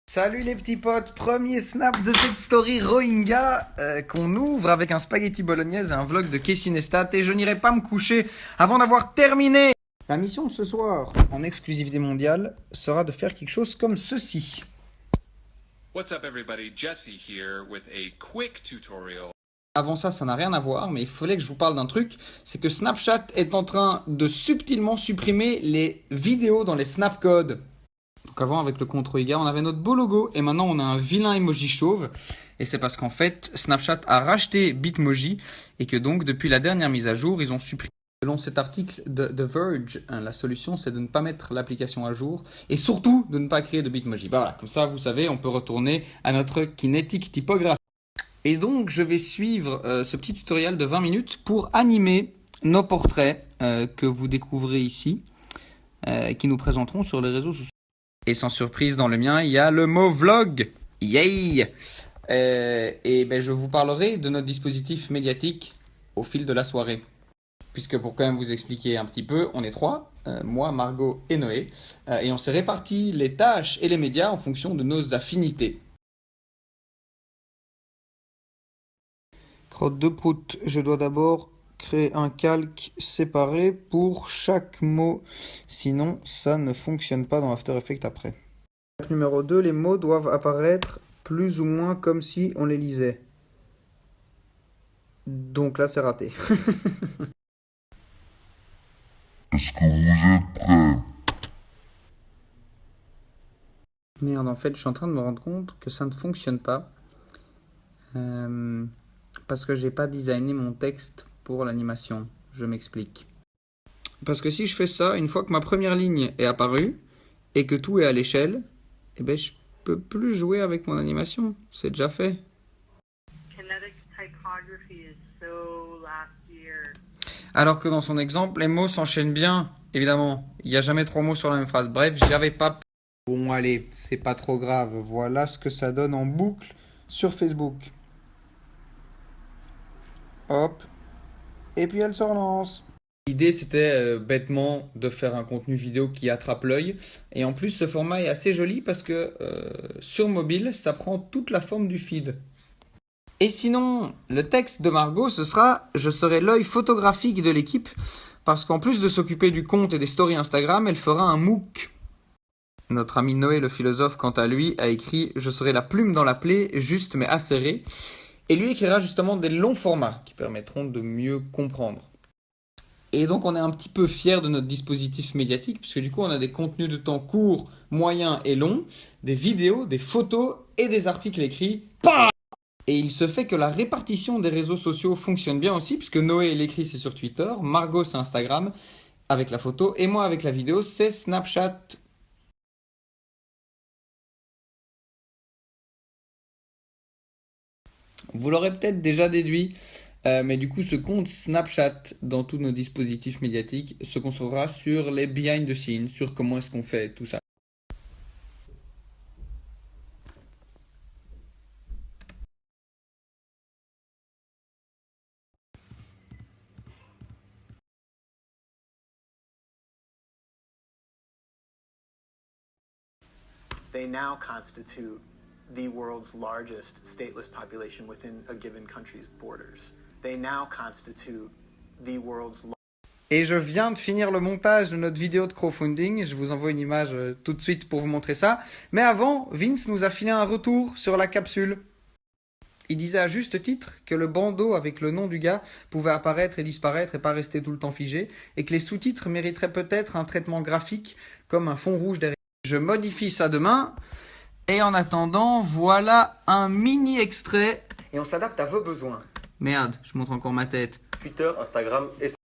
Salut les petits potes, premier snap de cette story Rohingya qu'on ouvre avec un spaghetti bolognaise et un vlog de Casey Neistat et je n'irai pas me coucher avant d'avoir terminé. La mission de ce soir, en exclusivité mondiale, sera de faire quelque chose comme ceci. What's up everybody, Jesse here with a quick tutorial. Avant ça n'a rien à voir, mais il fallait que je vous parle d'un truc, c'est que Snapchat est en train de subtilement supprimer les vidéos dans les snapcodes. Donc avant, avec le compte Rohingya, on avait notre beau logo et maintenant on a un vilain emoji chauve. Et c'est parce qu'en fait, Snapchat a racheté Bitmoji et que donc depuis la dernière mise à jour, ils ont supprimé. Selon cet article de The Verge, la solution c'est de ne pas mettre l'application à jour et surtout de ne pas créer de Bitmoji. Voilà, comme ça vous savez, on peut retourner à notre Kinetic typographie. Et donc je vais suivre ce petit tutoriel de 20 minutes pour animer nos portraits que vous découvrez ici, qui nous présenteront sur les réseaux sociaux. Et sans surprise, dans le mien, il y a le mot vlog. Yay! Et je vous parlerai de notre dispositif médiatique au fil de la soirée. Puisque pour quand même vous expliquer un petit peu, on est trois, moi, Margot et Noé, et on s'est réparti les tâches et les médias en fonction de nos affinités. Crotte de prout, je dois d'abord créer un calque séparé pour chaque mot, sinon ça ne fonctionne pas dans After Effects après. Numéro 2, les mots doivent apparaître plus ou moins comme si on les lisait. Donc là c'est raté. Est-ce que vous êtes prêts? Merde, en fait je suis en train de me rendre compte que ça ne fonctionne pas. Parce que j'ai pas designé mon texte pour l'animation. Je m'explique. Parce que si je fais ça, une fois que ma première ligne est apparue et que tout est à l'échelle, je peux plus jouer avec mon animation. C'est déjà fait. Kinetic typography is so last year. Alors que dans son exemple, les mots s'enchaînent bien. Évidemment, il n'y a jamais 3 mots sur la même phrase. Bref, j'avais pas... Bon allez, c'est pas trop grave. Voilà ce que ça donne en boucle sur Facebook. Hop. Et puis elle se relance. L'idée c'était bêtement de faire un contenu vidéo qui attrape l'œil. Et en plus ce format est assez joli parce que sur mobile ça prend toute la forme du feed. Et sinon, le texte de Margot ce sera « Je serai l'œil photographique de l'équipe » parce qu'en plus de s'occuper du compte et des stories Instagram, elle fera un MOOC. Notre ami Noé le philosophe quant à lui a écrit « Je serai la plume dans la plaie, juste mais acérée » et lui écrira justement des longs formats qui permettront de mieux comprendre. Et donc on est un petit peu fiers de notre dispositif médiatique, puisque du coup on a des contenus de temps court, moyen et long, des vidéos, des photos et des articles écrits. Et il se fait que la répartition des réseaux sociaux fonctionne bien aussi, puisque Noé l'écrit c'est sur Twitter, Margot c'est Instagram avec la photo, et moi avec la vidéo c'est Snapchat. Vous l'aurez peut-être déjà déduit, mais du coup ce compte Snapchat dans tous nos dispositifs médiatiques se concentrera sur les behind the scenes, sur comment est-ce qu'on fait tout ça. They now constitute the world's largest stateless population within a given country's borders. They now constitute the world's Et je viens de finir le montage de notre vidéo de crowdfunding. Je vous envoie une image tout de suite pour vous montrer ça. Mais avant, Vince nous a filé un retour sur la capsule. Il disait à juste titre que le bandeau avec le nom du gars pouvait apparaître et disparaître et pas rester tout le temps figé. Et que les sous-titres mériteraient peut-être un traitement graphique comme un fond rouge derrière. Je modifie ça demain. Et en attendant, voilà un mini extrait. Et on s'adapte à vos besoins. Merde, je montre encore ma tête. Twitter, Instagram et